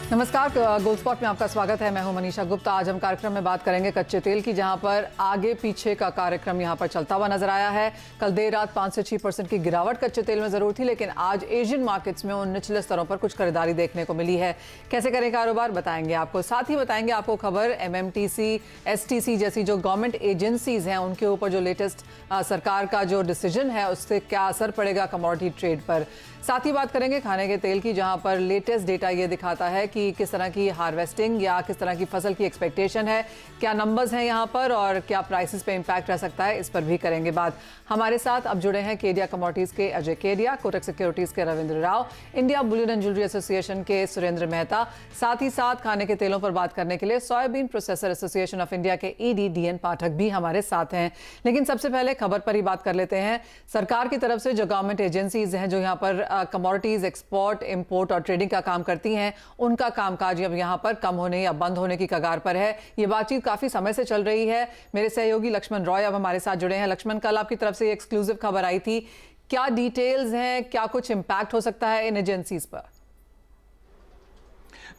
नमस्कार, gold spot में आपका स्वागत है। मैं हूं मनीषा गुप्ता। आज हम कार्यक्रम में बात करेंगे कच्चे तेल की, जहां पर आगे पीछे का कार्यक्रम यहां पर चलता हुआ नजर आया है। कल देर रात 5 से 6% की गिरावट कच्चे तेल में जरूर थी, लेकिन आज एशियन मार्केट्स में उन निचले स्तरों पर कुछ खरीदारी देखने को मिली है। कैसे करें कारोबार, बताएंगे आपको। साथ ही बताएंगे आपको खबर MMTC, STC जैसी जो गवर्नमेंट एजेंसीज हैं, उनके ऊपर जो लेटेस्ट सरकार का जो डिसीजन है, उससे क्या असर पड़ेगा कमोडिटी ट्रेड पर। साथ ही बात करेंगे खाने के तेल की, जहां पर लेटेस्ट डेटा ये दिखाता है कि किस तरह की हार्वेस्टिंग या किस तरह की फसल की एक्सपेक्टेशन है, क्या नंबर्स हैं यहां पर और क्या प्राइसेस पे इंपैक्ट रह सकता है, इस पर भी करेंगे बात। हमारे साथ अब जुड़े हैं केडिया कमोडिटीज के अजय केडिया, कोटक सिक्योरिटीज के Ravindra Rao, India Boolean and jewellery association के सुरेंद्र मेहता। साथ ही साथ खाने के तेलों पर बात करने के लिए soybean processor association of India के ED DN पाठक भी हमारे साथ हैं। लेकिन सबसे पहले खबर पर ही बात कर लेते हैं। सरकार की तरफ से जो गवर्नमेंट एजेंसीज हैं, जो यहाँ पर कमोडिटीज एक्सपोर्ट, इंपोर्ट और ट्रेडिंग का काम करती हैं, उनका कामकाज अब यहाँ पर कम होने या बंद होने की कगार पर है। ये बातचीत काफी समय से चल रही है। मेरे सहयोगी लक्ष्मण रॉय अब हमारे साथ जुड़े हैं। लक्ष्मण, कल आपकी तरफ से एक्सक्लूसिव खबर आई थी, क्या डिटेल्स हैं, क्या कुछ इंपैक्ट हो सकता है इन एजेंसीज पर?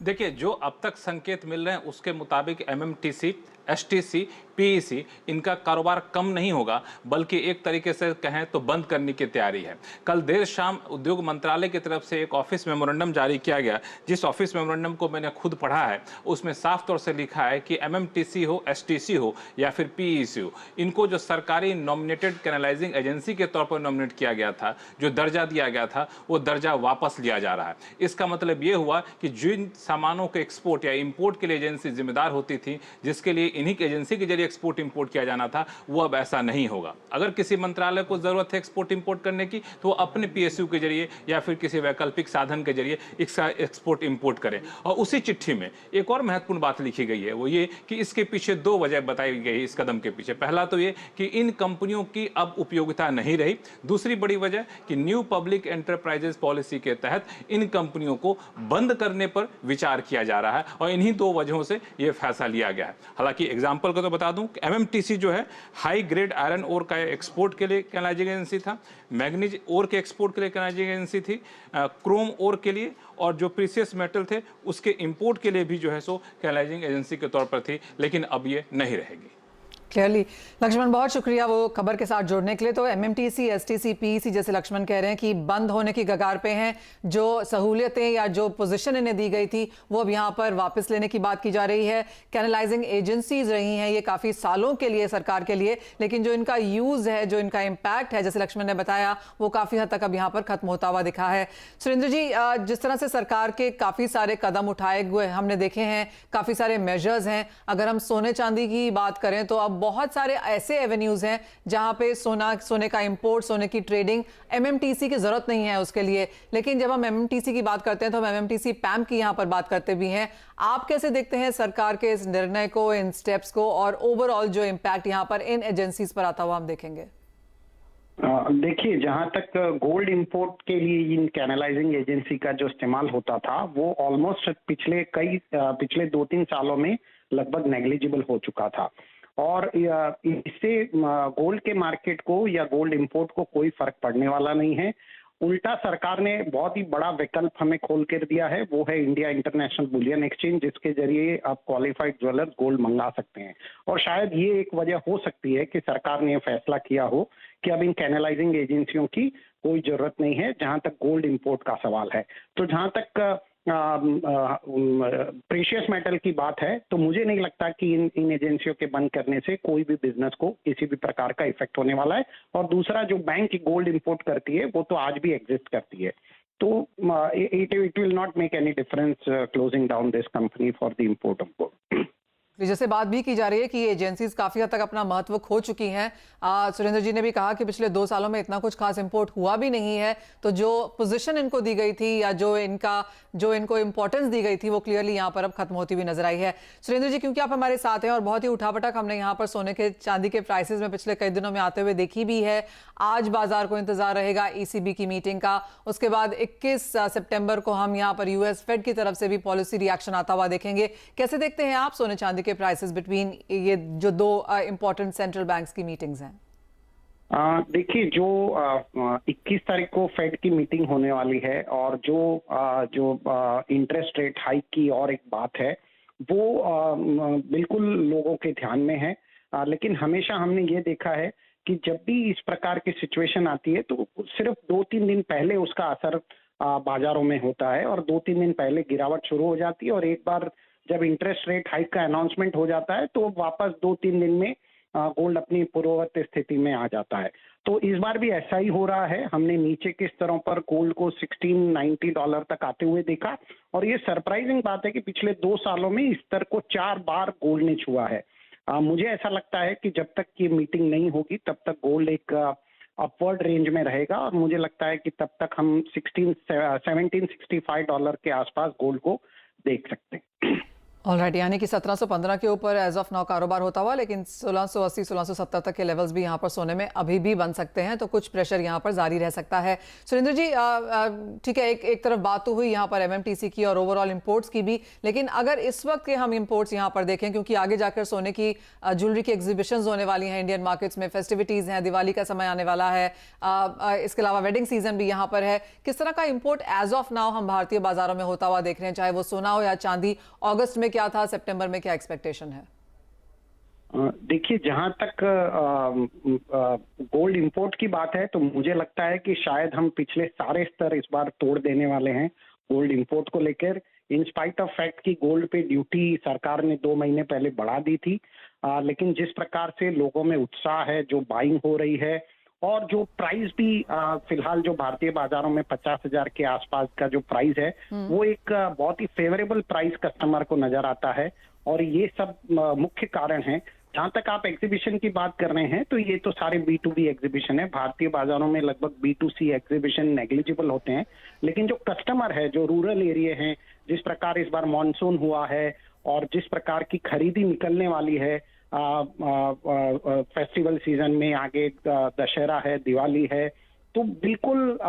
देखिए, जो अब तक संकेत मिल रहे हैं उसके मुताबिक MMTC, STC, PEC इनका कारोबार कम नहीं होगा, बल्कि एक तरीके से कहें तो बंद करने की तैयारी है। कल देर शाम उद्योग मंत्रालय की तरफ से एक ऑफिस मेमोरेंडम जारी किया गया, जिस ऑफिस मेमोरेंडम को मैंने खुद पढ़ा है, उसमें साफ तौर से लिखा है कि MMTC हो, STC हो या फिर PEC हो, इनको जो सरकारी नॉमिनेटेड कैनलाइजिंग एजेंसी के तौर पर नॉमिनेट किया गया था, जो दर्जा दिया गया था, वो दर्जा वापस लिया जा रहा है। इसका मतलब ये हुआ कि जिन सामानों के एक्सपोर्ट या इंपोर्ट के लिए एजेंसी जिम्मेदार होती थी, जिसके लिए इन्हीं एजेंसी के जरिए एक्सपोर्ट इंपोर्ट किया जाना था, वो अब ऐसा नहीं होगा। अगर किसी मंत्रालय को जरूरत है एक्सपोर्ट इंपोर्ट करने की, तो वो अपने PSU के जरिए या फिर किसी वैकल्पिक साधन के जरिए इसका एक्सपोर्ट इंपोर्ट करें। और उसी चिट्ठी में एक और महत्वपूर्ण बात लिखी गई है, वो ये कि इसके पीछे दो वजह बताई गई इस कदम के पीछे। पहला तो ये कि इन कंपनियों की अब उपयोगिता नहीं रही। दूसरी बड़ी वजह कि न्यू पब्लिक एंटरप्राइजेस पॉलिसी के तहत इन कंपनियों को बंद करने पर विचार किया जा रहा है, और इन्हीं दो वजहों से यह फैसला लिया गया है। हालांकि एग्जाम्पल को तो बता दूं कि MMTC जो है हाई ग्रेड आयरन ओर का एक्सपोर्ट के लिए कैनालाइजिंग एजेंसी था, मैग्नीज ओर के एक्सपोर्ट के लिए कैनालाइजिंग एजेंसी थी, क्रोम ओर के लिए और जो प्रीसियस मेटल थे उसके इंपोर्ट के लिए भी जो है सो कैनालाइजिंग एजेंसी के तौर पर थी, लेकिन अब ये नहीं रहेगी। क्लियरली लक्ष्मण, बहुत शुक्रिया वो खबर के साथ जुड़ने के लिए। तो MMTC, STC, PEC जैसे लक्ष्मण कह रहे हैं कि बंद होने की कगार पे हैं। जो सहूलियतें या जो पोजीशन इन्हें दी गई थी, वो अब यहाँ पर वापस लेने की बात की जा रही है। कैनलाइजिंग एजेंसीज रही हैं ये काफ़ी सालों के लिए सरकार के लिए, लेकिन जो इनका यूज़ है, जो इनका इम्पैक्ट है, जैसे लक्ष्मण ने बताया, वो काफ़ी हद तक अब यहाँ पर खत्म होता हुआ दिखा है। सुरेंद्र जी, जिस तरह से सरकार के काफ़ी सारे कदम उठाए हुए हमने देखे हैं, काफ़ी सारे मेजर्स हैं। अगर हम सोने चांदी की बात करें तो अब बहुत सारे ऐसे एवेन्यूज हैं जहां पे सोने का इंपोर्ट, सोने की ट्रेडिंग MMTC की जरूरत नहीं है उसके लिए। लेकिन जब हम MMTC की बात करते हैं तो हम MMTC PAM की यहां पर बात करते भी हैं। आप कैसे देखते हैं सरकार के इस निर्णय को, इन स्टेप्स को, और ओवरऑल जो इंपैक्ट यहां पर इन एजेंसीज पर आता हुआ हम देखेंगे? देखिए, जहां तक गोल्ड इंपोर्ट के लिए इन कैनलाइजिंग एजेंसी का जो इस्तेमाल होता था, वो ऑलमोस्ट पिछले 2-3 सालों में लगभग नेग्लिजिबल हो चुका था, और इससे गोल्ड के मार्केट को या गोल्ड इंपोर्ट को कोई फर्क पड़ने वाला नहीं है। उल्टा सरकार ने बहुत ही बड़ा विकल्प हमें खोल कर दिया है, वो है इंडिया इंटरनेशनल बुलियन एक्सचेंज, जिसके जरिए आप क्वालिफाइड ज्वेलर्स गोल्ड मंगा सकते हैं। और शायद ये एक वजह हो सकती है कि सरकार ने यह फैसला किया हो कि अब इन कैनलाइजिंग एजेंसियों की कोई जरूरत नहीं है जहां तक गोल्ड इंपोर्ट का सवाल है। तो जहां तक प्रेशियस मेटल की बात है, तो मुझे नहीं लगता कि इन एजेंसियों के बंद करने से कोई भी बिजनेस को किसी भी प्रकार का इफेक्ट होने वाला है। और दूसरा, जो बैंक गोल्ड इंपोर्ट करती है वो तो आज भी एग्जिस्ट करती है, तो it will not make any difference closing down this company for the import of gold. जैसे बात भी की जा रही है कि ये एजेंसीज काफी हद तक अपना महत्व खो चुकी हैं। सुरेंद्र जी ने भी कहा कि पिछले 2 सालों में इतना कुछ खास इंपोर्ट हुआ भी नहीं है, तो जो पोजीशन इनको दी गई थी या जो इनको इंपॉर्टेंस दी गई थी, वो क्लियरली यहाँ पर अब खत्म होती हुई नजर आई है। सुरेंद्र जी, क्योंकि आप हमारे साथ हैं और बहुत ही उठापटक हमने यहाँ पर सोने के चांदी के प्राइसेस में पिछले कई दिनों में आते हुए देखी भी है। आज बाजार को इंतजार रहेगा ECB की मीटिंग का, उसके बाद 21 सितंबर को हम यहाँ पर US फेड की तरफ से भी पॉलिसी रिएक्शन आता हुआ देखेंगे। कैसे देखते हैं आप सोने चांदी के प्राइसेस बिटवीन ये जो 2 इंपॉर्टेंट सेंट्रल बैंक्स की मीटिंग्स हैं? देखिए जो 21 तारीख को फेड की मीटिंग होने वाली है और जो इंटरेस्ट रेट हाइक की और एक बात है वो बिल्कुल लोगों के ध्यान में है। लेकिन हमेशा हमने ये देखा है कि जब भी इस प्रकार की सिचुएशन आती है तो सिर्फ 2-3 दिन पहले उसका असर बाजारों में होता है और 2-3 दिन पहले गिरावट शुरू हो जाती है और एक बार जब इंटरेस्ट रेट हाइक का अनाउंसमेंट हो जाता है तो वापस 2-3 दिन में गोल्ड अपनी पूर्ववत स्थिति में आ जाता है। तो इस बार भी ऐसा ही हो रहा है। हमने नीचे के स्तरों पर गोल्ड को $1690 तक आते हुए देखा और ये सरप्राइजिंग बात है कि पिछले 2 सालों में इस स्तर को 4 बार गोल्ड ने छुआ है। मुझे ऐसा लगता है कि जब तक ये मीटिंग नहीं होगी तब तक गोल्ड एक अपवर्ड रेंज में रहेगा और मुझे लगता है कि तब तक हम $1765 के आसपास गोल्ड को देख सकते हैं। ऑलराइट, यानी कि 1715 के ऊपर एज ऑफ नाउ कारोबार होता हुआ, लेकिन 1680 1670 तक के लेवल्स भी यहाँ पर सोने में अभी भी बन सकते हैं, तो कुछ प्रेशर यहाँ पर जारी रह सकता है। सुरेंद्र जी, ठीक है, एक तरफ बात तो हुई यहाँ पर एमएमटीसी की और ओवरऑल इंपोर्ट्स की भी, लेकिन अगर इस वक्त के हम इंपोर्ट्स यहाँ पर देखें, क्योंकि आगे जाकर सोने की ज्वेलरी की एग्जीबिशंस होने वाली हैं इंडियन मार्केट्स में, फेस्टिविटीज़ हैं, दिवाली का समय आने वाला है, इसके अलावा वेडिंग सीजन भी यहाँ पर है, किस तरह का इंपोर्ट एज ऑफ नाउ हम भारतीय बाजारों में होता हुआ देख रहे हैं, चाहे वो सोना हो या चांदी? अगस्त में क्या था, सितंबर में क्या एक्सपेक्टेशन है? देखिए जहां तक गोल्ड इंपोर्ट की बात है तो मुझे लगता है कि शायद हम पिछले सारे स्तर इस बार तोड़ देने वाले हैं गोल्ड इंपोर्ट को लेकर। इन स्पाइट ऑफ फैक्ट कि गोल्ड पे ड्यूटी सरकार ने 2 महीने पहले बढ़ा दी थी, लेकिन जिस प्रकार से लोगों में उत्साह है, जो बाइंग हो रही है और जो प्राइस भी फिलहाल जो भारतीय बाजारों में 50,000 के आसपास का जो प्राइस है वो एक बहुत ही फेवरेबल प्राइस कस्टमर को नजर आता है और ये सब मुख्य कारण है। जहां तक आप एग्जीबिशन की बात कर रहे हैं तो ये तो सारे B2B एग्जीबिशन है। भारतीय बाजारों में लगभग B2C एग्जीबिशन नेग्लिजिबल होते हैं, लेकिन जो कस्टमर है, जो रूरल एरिया है, जिस प्रकार इस बार मॉनसून हुआ है और जिस प्रकार की खरीदी निकलने वाली है फेस्टिवल सीजन में, आगे दशहरा है, दिवाली है, तो बिल्कुल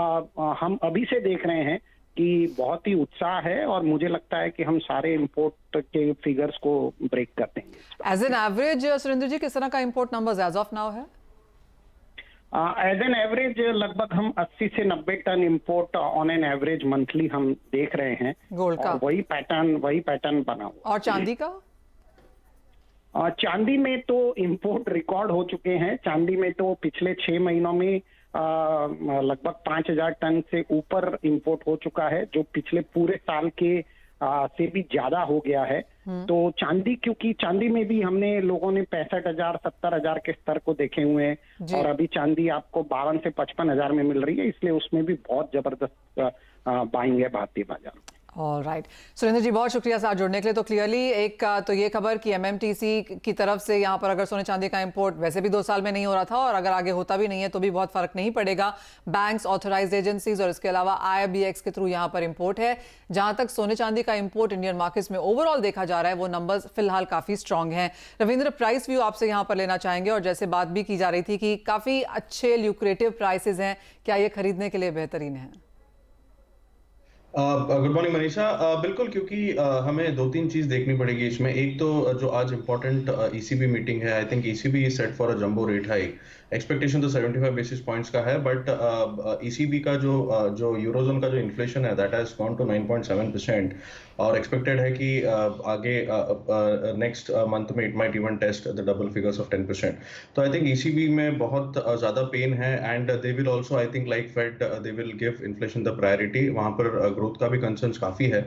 हम अभी से देख रहे हैं कि बहुत ही उत्साह है और मुझे लगता है कि हम सारे इंपोर्ट के फिगर्स को ब्रेक कर देंगे। As an average Surendra ji, किस तरह का import numbers as of now है? एज एन एवरेज लगभग हम 80 से 90 ton import on an average monthly हम देख रहे हैं गोल्ड का। वही पैटर्न बना हुआ। और चांदी का? चांदी में तो इंपोर्ट रिकॉर्ड हो चुके हैं। चांदी में तो पिछले 6 महीनों में लगभग 5,000 टन से ऊपर इंपोर्ट हो चुका है, जो पिछले पूरे साल के से भी ज्यादा हो गया है। तो चांदी, क्योंकि चांदी में भी हमने लोगों ने 65,000 70,000 के स्तर को देखे हुए हैं और अभी चांदी आपको 52 से 55,000 में मिल रही है, इसलिए उसमें भी बहुत जबरदस्त बाइंग है भारतीय बाजार में। ऑलराइट, सुरेंद्र जी बहुत शुक्रिया साथ जुड़ने के लिए। तो क्लियरली एक तो ये खबर कि एमएमटीसी की तरफ से यहाँ पर अगर सोने चांदी का इंपोर्ट वैसे भी 2 साल में नहीं हो रहा था और अगर आगे होता भी नहीं है तो भी बहुत फर्क नहीं पड़ेगा। बैंक्स, ऑथराइज्ड एजेंसीज और इसके अलावा IIBX के थ्रू यहाँ पर इंपोर्ट है। जहाँ तक सोने चांदी का इंपोर्ट इंडियन मार्केट्स में ओवरऑल देखा जा रहा है, वो नंबर्स फिलहाल काफी स्ट्रांग हैं। रविंद्र, प्राइस व्यू आपसे यहाँ पर लेना चाहेंगे और जैसे बात भी की जा रही थी कि काफी अच्छे ल्यूक्रेटिव प्राइसेस हैं, क्या ये खरीदने के लिए बेहतरीन है? Good morning Manisha. बिल्कुल, क्योंकि हमें 2-3 चीज देखनी पड़ेगी इसमें। एक तो जो आज इम्पोर्टेंट ECB मीटिंग है, I think ECB is set for a jumbo rate hike. Expectation तो 75 बेसिस पॉइंट्स का है, बट ECB का जो यूरोजोन का जो इन्फ्लेशन है दैट हैज गॉन टू 9.7% और एक्सपेक्टेड है कि आगे नेक्स्ट मंथ में it might even test the double figures of 10%। तो आई थिंक ECB में बहुत ज्यादा पेन है and they will also, I think like Fed, they will give inflation the priority. वहां पर ग्रोथ का भी कंसर्न्स काफी है,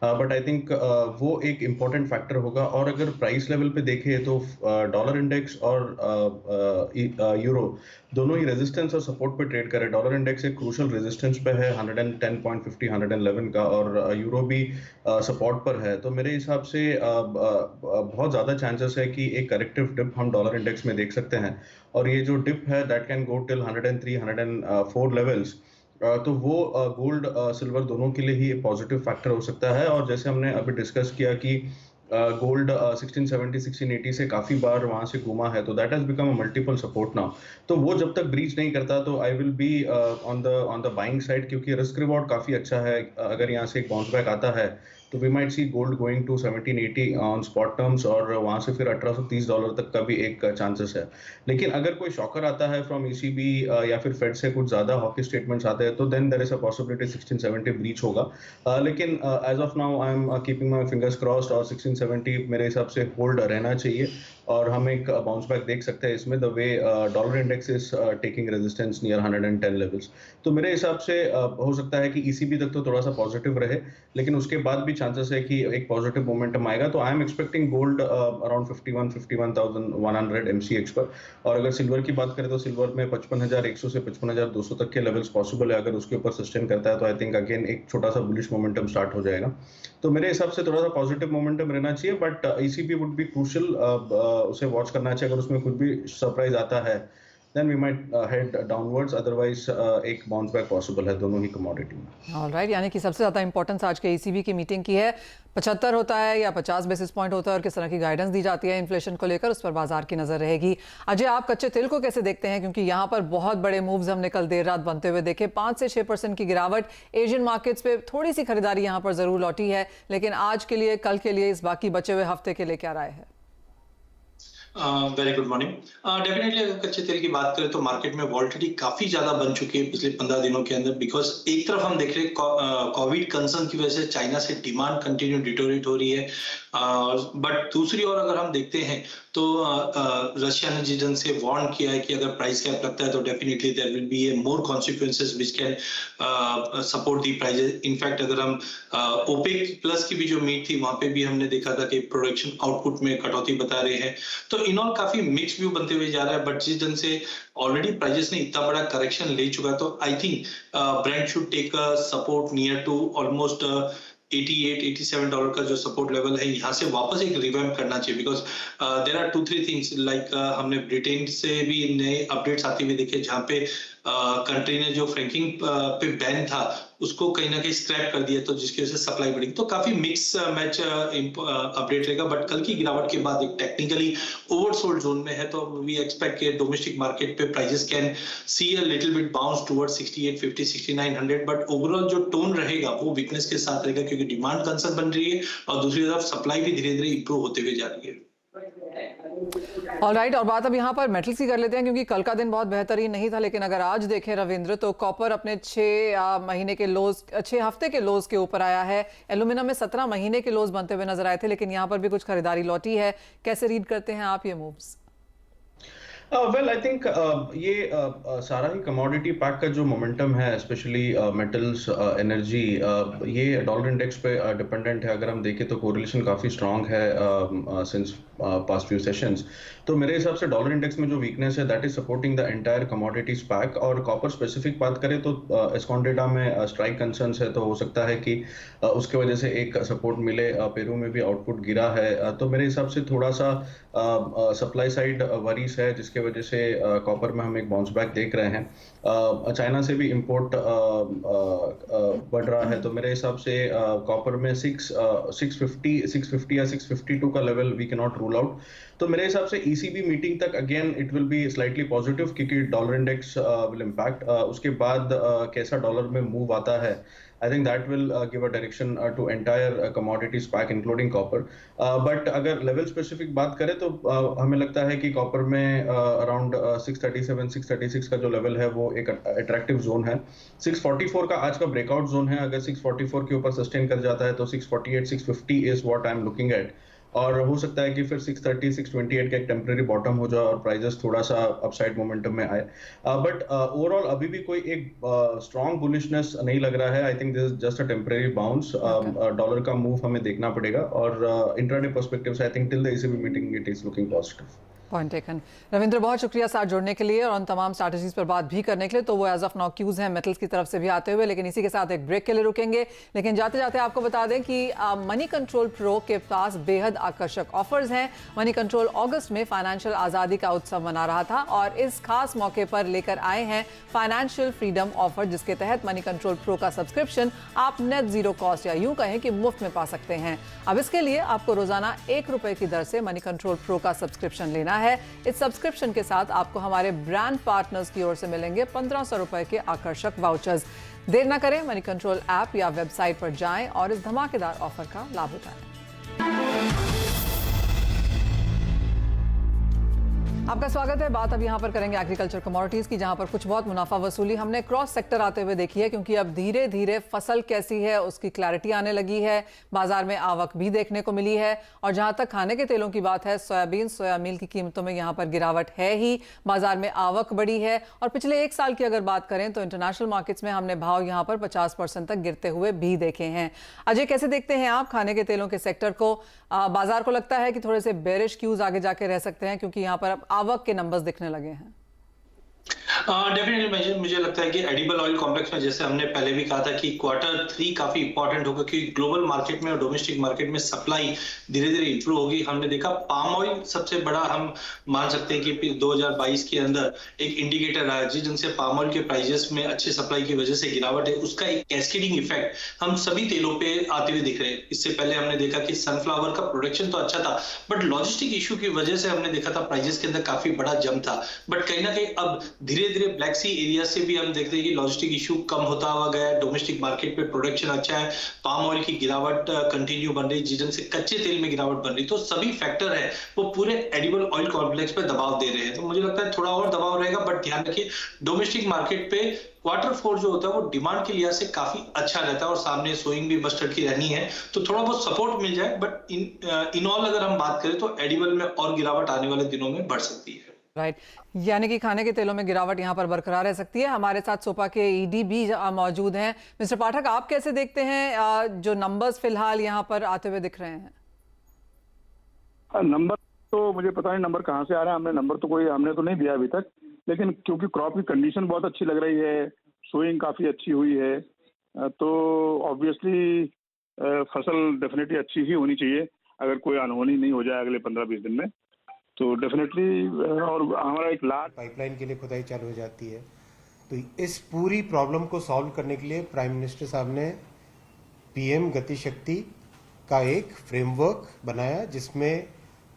बट आई थिंक वो एक इम्पॉर्टेंट फैक्टर होगा। और अगर प्राइस लेवल पे देखें तो डॉलर इंडेक्स और यूरो दोनों ही रेजिस्टेंस और सपोर्ट पे ट्रेड करे। डॉलर इंडेक्स एक क्रूशियल रेजिस्टेंस पे है 110.50 111 का, और यूरो भी सपोर्ट पर है। तो मेरे हिसाब से बहुत ज़्यादा चांसेस है कि एक करेक्टिव डिप हम डॉलर इंडेक्स में देख सकते हैं, और ये जो डिप है that can go till 103 104 levels. तो वो गोल्ड सिल्वर दोनों के लिए ही पॉजिटिव फैक्टर हो सकता है। और जैसे हमने अभी डिस्कस किया कि गोल्ड 1670 1680 से काफी बार वहां से घूमा है, तो that has become a multiple support now. तो वो जब तक ब्रीच नहीं करता तो I will be on the buying side, क्योंकि रिस्क रिवॉर्ड काफी अच्छा है। अगर यहाँ से एक बाउंस बैक आता है तो we might see gold going to 1780 on spot terms, और वहां से फिर $1830 तक का भी एक चांसेस है। लेकिन अगर कोई शॉकर आता है फ्रॉम ईसीबी या फिर फेड से कुछ ज्यादा हॉकी स्टेटमेंट्स आते हैं, तो then there is a possibility 1670 breach होगा। लेकिन as of now I am keeping my fingers crossed, और 1670 मेरे हिसाब से होल्ड रहना चाहिए, और हम एक बाउंस बैक देख सकते हैं इसमें, the way dollar index is taking resistance near 110 levels. तो मेरे हिसाब से हो सकता है कि ईसीबी तक तो थोड़ा सा पॉजिटिव रहे, लेकिन उसके बाद भी चांसेस है कि एक पॉजिटिव मोमेंटम आएगा। तो I am expecting gold around 51,100 MCX पर। और अगर सिल्वर की बात करें तो सिल्वर में 55,100 से 55,200 तक के लेवल्स पॉसिबल है। अगर उसके ऊपर सस्टेन करता है तो आई थिंक अगेन एक छोटा सा बुलिश मोमेंटम स्टार्ट हो जाएगा। तो मेरे हिसाब से थोड़ा सा पॉजिटिव मोमेंटम रहना चाहिए, but ECB would be crucial, उसे वॉच करना चाहिए। अगर उसमें कुछ भी सरप्राइज आता है then we might head downwards, otherwise एक बाउंस बैक पॉसिबल है दोनों ही कमोडिटी में। ऑलराइट, यानी कि सबसे ज़्यादा इंपॉर्टेंस आज के ईसीबी की मीटिंग की है। 75 होता है या 50 बेसिस पॉइंट होता है, और किस तरह की गाइडेंस दी जाती है इन्फ्लेशन को लेकर, उस पर बाजार की नजर रहेगी। अजय, आप कच्चे तेल को कैसे देखते हैं, क्योंकि यहाँ पर बहुत बड़े मूव्स हमने कल देर रात बनते हुए देखे। 5 से 6% की गिरावट। एशियन मार्केट्स पे थोड़ी सी खरीदारी यहाँ पर जरूर लौटी है, लेकिन आज के लिए, कल के लिए, इस बाकी बचे हुए हफ्ते के लिए क्या राय है? Very good morning. डेफिनेटली अगर कच्चे तेल की बात करें तो मार्केट में वॉल्टिलिटी काफी ज्यादा बन चुकी है पिछले 15 दिनों के अंदर, बिकॉज एक तरफ हम देख रहे हैं कोविड कंसर्न की वजह से चाइना से डिमांड कंटिन्यू डिटोरेट हो रही है, बट दूसरी ओर अगर हम देखते हैं तो रशिया ने जिस ढंग से वार्न किया है कि अगर प्राइस कैप लगता है तो definitely there will be a more consequences which can support the prices. In fact अगर हम ओपेक प्लस की भी जो मीट थी वहां पे भी हमने देखा था कि प्रोडक्शन आउटपुट में कटौती बता रहे हैं। तो इन ऑल काफी मिक्स व्यू बनते हुए जा रहा है, बट जिस ढंग से ऑलरेडी प्राइसेस ने इतना बड़ा करेक्शन ले चुका है, तो I think Brent should take a support near to almost $88-87 का जो सपोर्ट लेवल है, यहाँ से वापस एक रिवैम्प करना चाहिए। Because there are 2-3 things like हमने ब्रिटेन से भी नए अपडेट्स आते हुए देखे, जहाँ पे कंट्री ने जो फ्रैंकिंग पे बैन था उसको कहीं ना कहीं स्क्रैप कर दिया, तो जिसकी वजह से सप्लाई बढ़ी। तो काफी मिक्स मैच अपडेट रहेगा, बट कल की गिरावट के बाद एक टेक्निकली ओवरसोल्ड जोन में है, तो वी एक्सपेक्ट कि डोमेस्टिक मार्केट पे prices can see a little bit bounce towards 6850 6900, but overall जो टोन रहेगा वो वीकनेस के साथ रहेगा, क्योंकि डिमांड कंसर्न बन रही है और दूसरी तरफ सप्लाई भी धीरे धीरे इंप्रूव होते हुए जा रही है। ऑलराइट, और बात अब यहाँ पर मेटल्स की कर लेते हैं, क्योंकि कल का दिन बहुत बेहतरीन नहीं था, लेकिन अगर आज देखें रविंद्र, तो कॉपर अपने 6 हफ्ते के लोज के ऊपर आया है। एल्यूमिनियम में 17 महीने के लोज बनते हुए नजर आए थे, लेकिन यहाँ पर भी कुछ खरीदारी लौटी है। कैसे रीड करते हैं आप ये मूव्स? वेल आई थिंक ये सारा ही कमोडिटी पैक का जो मोमेंटम है, स्पेशली मेटल्स, एनर्जी, ये डॉलर इंडेक्स पे डिपेंडेंट है। अगर हम देखें तो कोरिलेशन काफी स्ट्रांग है सिंस पास्ट फ्यू सेशंस। तो मेरे हिसाब से डॉलर इंडेक्स में जो वीकनेस है that is supporting the entire commodities pack. और कॉपर स्पेसिफिक बात करें तो एस्कॉन डेटा में स्ट्राइक कंसर्न्स है, तो हो सकता है कि उसके वजह से एक सपोर्ट मिले। पेरू में भी आउटपुट गिरा है, तो मेरे हिसाब से थोड़ा सा सप्लाई साइड वरीज है, जिसके वजह से कॉपर में हम एक बाउंस बैक देख रहे हैं। चाइना से भी इंपोर्ट बढ़ रहा है, तो मेरे हिसाब से कॉपर में 650 या 652 का level we can not rule out. तो मेरे हिसाब से ईसीबी मीटिंग तक again it will be slightly positive, क्योंकि डॉलर इंडेक्स विल इम्पैक्ट। उसके बाद कैसा डॉलर में मूव आता है, I think that will give a direction to entire commodities pack including copper. But अगर level specific बात करें तो हमें लगता है कि कॉपर में अराउंड 637 636 का जो लेवल है वो एक अट्रैक्टिव जोन है। 644 का आज का ब्रेकआउट जोन है, अगर 644 के ऊपर सस्टेन कर जाता है तो 648 650 is what I am looking at. और हो सकता है कि फिर 630 628 का एक टेम्परेरी बॉटम हो जाए और प्राइसेस थोड़ा सा अपसाइड मोमेंटम में आए। बट ओवरऑल अभी भी कोई एक स्ट्रॉन्ग बुलिशनेस नहीं लग रहा है। I think this is just a temporary bounce. Dollar का मूव हमें देखना पड़ेगा, और इंट्राडे पर्सपेक्टिव से I think till the ECB meeting it is looking positive. Point taken. Ravindra, बहुत शुक्रिया साथ जुड़ने के लिए और उन तमाम स्ट्रैटेजीज पर बात भी करने के लिए। तो वो एज ऑफ नाउ क्यूज हैं मेटल्स की तरफ से भी आते हुए, लेकिन इसी के साथ एक ब्रेक के लिए रुकेंगे। लेकिन जाते जाते आपको बता दें कि मनी कंट्रोल प्रो के पास बेहद आकर्षक ऑफर्स हैं। मनी कंट्रोल अगस्त में फाइनेंशियल आज़ादी का उत्सव मना रहा था और इस खास मौके पर लेकर आए हैं फाइनेंशियल फ्रीडम ऑफर, जिसके तहत मनी कंट्रोल प्रो का सब्सक्रिप्शन आप नेट जीरो कॉस्ट या यूं कहें कि मुफ्त में पा सकते हैं। अब इसके लिए आपको रोजाना ₹1 की दर से मनी कंट्रोल प्रो का सब्सक्रिप्शन लेना है। इस सब्सक्रिप्शन के साथ आपको हमारे ब्रांड पार्टनर्स की ओर से मिलेंगे ₹1500 के आकर्षक वाउचर्स। देर ना करें, मनी कंट्रोल ऐप या वेबसाइट पर जाएं और इस धमाकेदार ऑफर का लाभ उठाएं। आपका स्वागत है। बात अब यहाँ पर करेंगे एग्रीकल्चर कमोडिटीज की, जहाँ पर कुछ बहुत मुनाफा वसूली हमने क्रॉस सेक्टर आते हुए देखी है, क्योंकि अब धीरे धीरे फसल कैसी है उसकी क्लैरिटी आने लगी है। बाजार में आवक भी देखने को मिली है। और जहाँ तक खाने के तेलों की बात है, सोयाबीन, सोया मील की कीमतों में यहाँ पर गिरावट है ही, बाजार में आवक बढ़ी है। और पिछले 1 साल की अगर बात करें तो इंटरनेशनल मार्केट्स में हमने भाव यहाँ पर 50% तक गिरते हुए भी देखे हैं। अजय, कैसे देखते हैं आप खाने के तेलों के सेक्टर को? बाजार को लगता है कि थोड़े से बेरिश क्यूज आगे जाके रह सकते हैं, क्योंकि यहाँ पर अब आवक के नंबर्स दिखने लगे हैं। डेफिनेटली मुझे लगता है कि एडिबल ऑयल कॉम्प्लेक्स में, जैसे हमने पहले भी कहा था कि Q3 काफी इंपॉर्टेंट होगा, क्योंकि ग्लोबल मार्केट में और डोमेस्टिक मार्केट में सप्लाई धीरे धीरे इंप्रूव होगी। हमने देखा पाम ऑयल सबसे बड़ा हम मान सकते हैं कि 2022 के अंदर एक इंडिकेटर आया जिनसे पाम ऑयल के प्राइजेस में अच्छे सप्लाई की वजह से गिरावट है। उसका एक कैस्केडिंग इफेक्ट हम सभी तेलों पे आते हुए दिख रहे हैं। इससे पहले हमने देखा कि सनफ्लावर का प्रोडक्शन तो अच्छा था, बट लॉजिस्टिक इशू की वजह से हमने देखा था प्राइजेस के अंदर काफी बड़ा जंप था। बट कहीं ना कहीं अब धीरे धीरे ब्लैक सी एरिया से भी हम देखते हैं कि लॉजिस्टिक इशू कम होता हुआ गया है। डोमेस्टिक मार्केट पे प्रोडक्शन अच्छा है, पाम ऑयल की गिरावट कंटिन्यू बन रही, जिनसे कच्चे तेल में गिरावट बन रही। तो सभी फैक्टर है वो पूरे एडिबल ऑयल कॉम्प्लेक्स पे दबाव दे रहे हैं। तो मुझे लगता है थोड़ा और दबाव रहेगा, बट ध्यान रखिए डोमेस्टिक मार्केट पे Q4 जो होता है वो डिमांड के लिहाज से काफी अच्छा रहता है और सामने सोइंग भी मस्टर्ड की रहनी है, तो थोड़ा बहुत सपोर्ट मिल जाए। बट इन ऑल अगर हम बात करें तो एडिबल में और गिरावट आने वाले दिनों में बढ़ सकती है। राइट, यानी कि खाने के तेलों में गिरावट यहाँ पर बरकरार रह सकती है। हमारे साथ सोपा के ईडी भी मौजूद हैं। मिस्टर पाठक, आप कैसे देखते हैं जो नंबर्स फिलहाल यहाँ पर आते हुए दिख रहे हैं? नंबर तो मुझे पता नहीं नंबर कहाँ से आ रहा है। हमने तो नहीं दिया अभी तक, लेकिन क्योंकि क्रॉप की कंडीशन बहुत अच्छी लग रही है, सोइंग काफी अच्छी हुई है, तो ऑब्वियसली फसल डेफिनेटली अच्छी ही होनी चाहिए। अगर कोई अनहोनी नहीं हो जाए अगले 15-20 दिन में, तो डेफिनेटली। और हमारा एक लार्ज पाइपलाइन के लिए खुदाई चालू हो जाती है। तो इस पूरी प्रॉब्लम को सॉल्व करने के लिए प्राइम मिनिस्टर साहब ने पीएम गति शक्ति का एक फ्रेमवर्क बनाया, जिसमें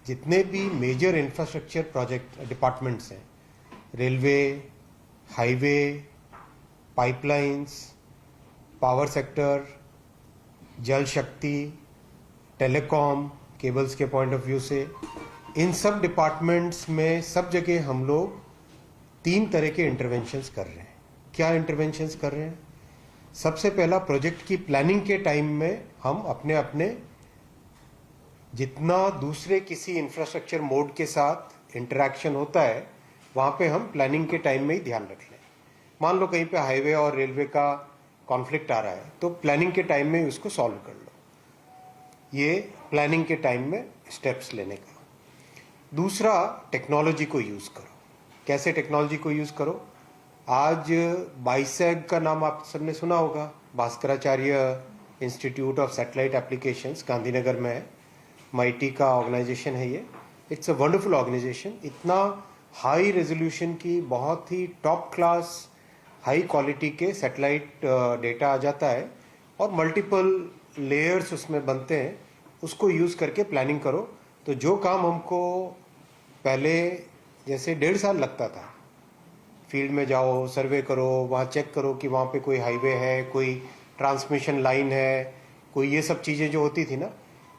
जितने भी मेजर इंफ्रास्ट्रक्चर प्रोजेक्ट डिपार्टमेंट्स हैं, railway, highway, pipelines, power sector, जल शक्ति, टेलीकॉम, केबल्स के पॉइंट ऑफ व्यू से, इन सब डिपार्टमेंट्स में सब जगह हम लोग 3 तरह के इंटरवेंशंस कर रहे हैं। क्या इंटरवेंशंस कर रहे हैं? सबसे पहला, प्रोजेक्ट की प्लानिंग के टाइम में हम अपने अपने जितना दूसरे किसी इंफ्रास्ट्रक्चर मोड के साथ इंटरेक्शन होता है, वहाँ पे हम प्लानिंग के टाइम में ही ध्यान रख लें। मान लो कहीं पे हाईवे और रेलवे का कॉन्फ्लिक्ट आ रहा है, तो प्लानिंग के टाइम में उसको सॉल्व कर लो। ये प्लानिंग के टाइम में स्टेप्स लेने का। दूसरा, टेक्नोलॉजी को यूज़ करो। कैसे टेक्नोलॉजी को यूज़ करो? आज बाइसैग का नाम आप सबने सुना होगा, Bhaskaracharya institute of satellite applications, Gandhinagar में है। माइटी का ऑर्गेनाइजेशन है ये। It's a wonderful organisation. इतना हाई रेजोल्यूशन की, बहुत ही टॉप क्लास हाई क्वालिटी के सैटेलाइट डेटा आ जाता है और मल्टीपल लेयर्स उसमें बनते हैं। उसको यूज़ करके प्लानिंग करो, तो जो काम हमको पहले जैसे 1.5 साल लगता था, फील्ड में जाओ, सर्वे करो, वहाँ चेक करो कि वहाँ पे कोई हाईवे है, कोई ट्रांसमिशन लाइन है, कोई ये सब चीज़ें जो होती थी ना,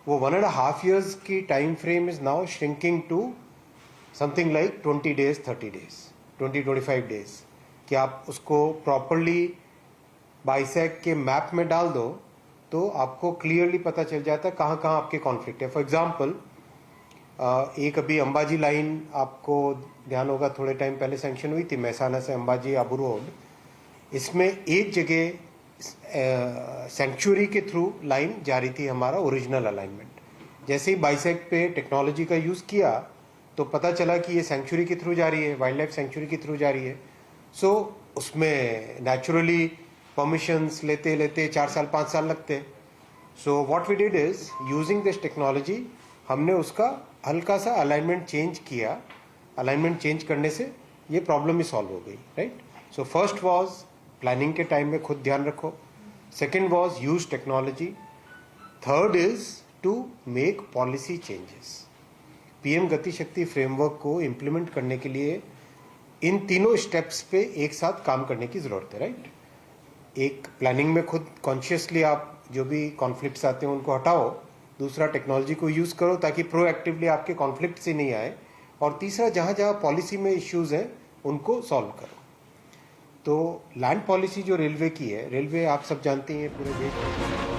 वो 1.5 years की time frame is now shrinking to something like 20 days, 30 days, 20-25 days, कि आप उसको प्रॉपरली बाइसैग के मैप में डाल दो तो आपको क्लियरली पता चल जाता है कहाँ कहाँ आपके कॉन्फ्लिक्ट है। फॉर एग्जांपल, एक अभी अंबाजी लाइन आपको ध्यान होगा, थोड़े टाइम पहले सैंक्शन हुई थी, महसाना से अंबाजी आबू रोड। इसमें एक जगह सेंचुरी के थ्रू लाइन जा रही थी, हमारा ओरिजिनल अलाइनमेंट। जैसे ही बाइसेक पे टेक्नोलॉजी का यूज़ किया तो पता चला कि ये सेंचुरी के थ्रू जा रही है, वाइल्ड लाइफ सेंचुरी के थ्रू जा रही है। सो उसमें नेचुरली परमिशंस लेते लेते 4 साल 5 साल लगते हैं। So what we did is using this technology, हमने उसका हल्का सा अलाइनमेंट चेंज किया। अलाइनमेंट चेंज करने से ये प्रॉब्लम ही सॉल्व हो गई, right. So first was planning के टाइम में खुद ध्यान रखो, second was use technology, third is to make policy changes. PM Gati Shakti framework को इम्प्लीमेंट करने के लिए इन तीनों स्टेप्स पे एक साथ काम करने की जरूरत है, राइट। एक प्लानिंग में खुद कॉन्शियसली आप जो भी कॉन्फ्लिक्ट्स आते हैं उनको हटाओ, दूसरा टेक्नोलॉजी को यूज करो ताकि प्रोएक्टिवली आपके कॉन्फ्लिक्ट से नहीं आए, और तीसरा जहां जहां पॉलिसी में इश्यूज हैं उनको सॉल्व करो। तो लैंड पॉलिसी जो रेलवे की है, रेलवे आप सब जानते हैं पूरे देश में